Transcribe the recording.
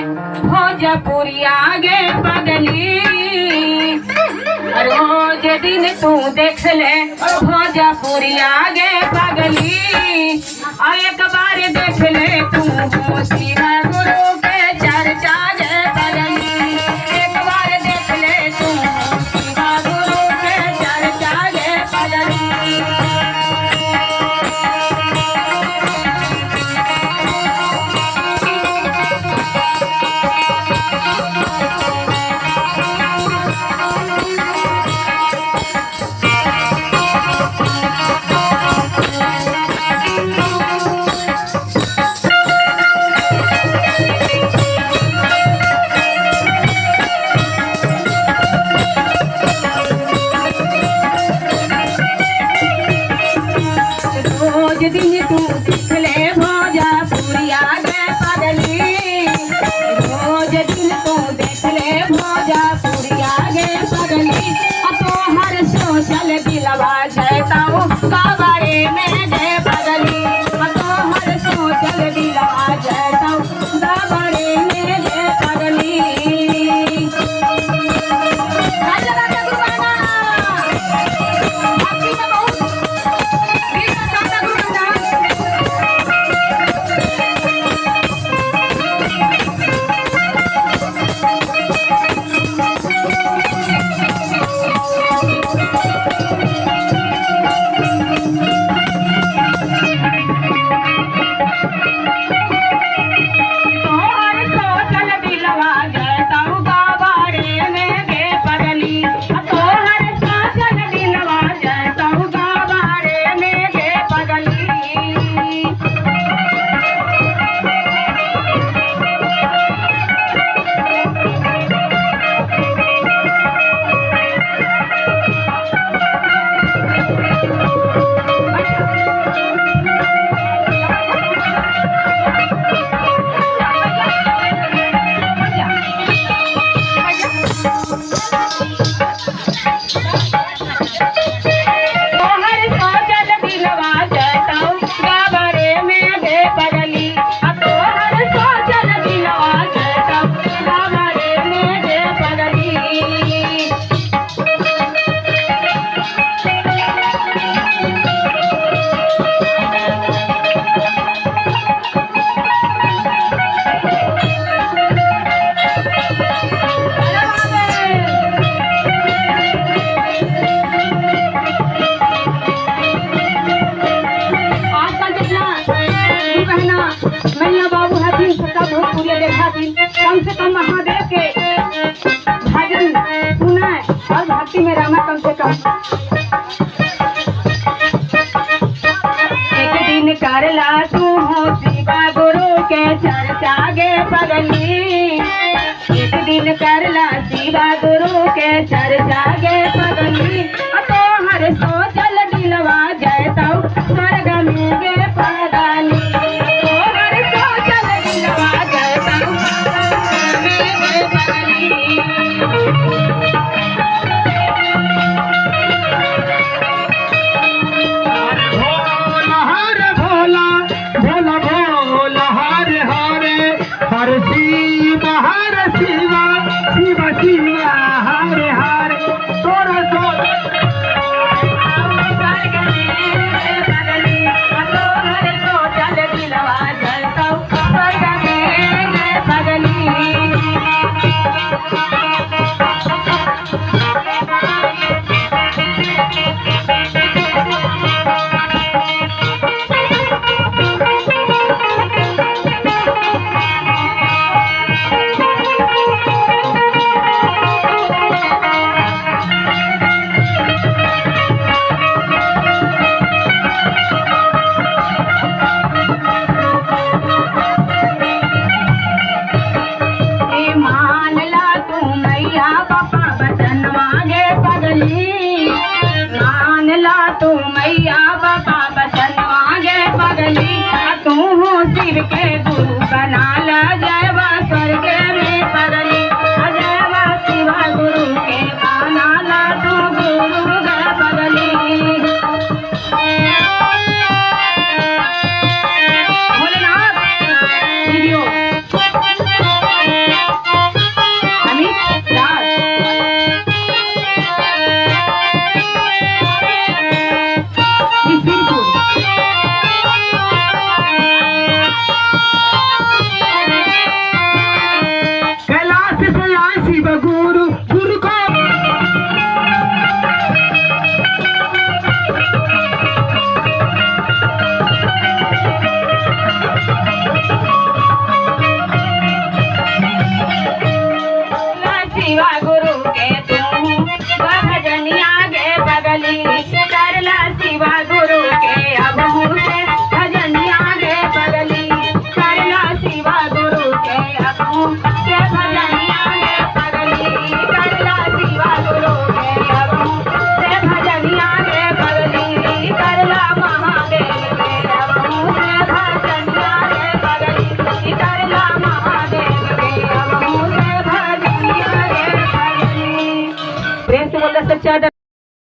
भोजपुरी आगे पगली। रोज दिन तू देख ले भोजपुरी आगे पगली। एक बार देख ले तू शिवा गुरु के चर्चा गे पगली। एक बार देख ले तू शिवा गुरु के चर्चा गे पगली। रोज दिन तू देख ले भोजपुरी आगे पगली। रोज दिन तू देख ले भोजपुरी आगे पगली। तो हर सोशल दिलवा जैताऊ काबारे में गे पगली। तो हर सोशल दिलवा जैताऊ काबारे में गे पगली। कम से कम महादेव के भजन सुना और भक्ति में रहना कम से कम। एक दिन करला तू हो शिवा गुरु के चर्चा गे पगली। एक दिन करला शिवा गुरु के चर्चा गे पगली। तो हर सोचल दिलवा जैताऊ स्वर्ग में गे पगली। हर शिवा शिवा शिवा हरे हरे तोरा अबहू से भजनिया गे पगली करला शिवा गुरु के अबहू से भजनिया गे पगली करला महादेव के अबहू से भजनिया गे पगली करला महादेव के अबहू से भजनिया गे पगली। प्रेम से बोल सच्चा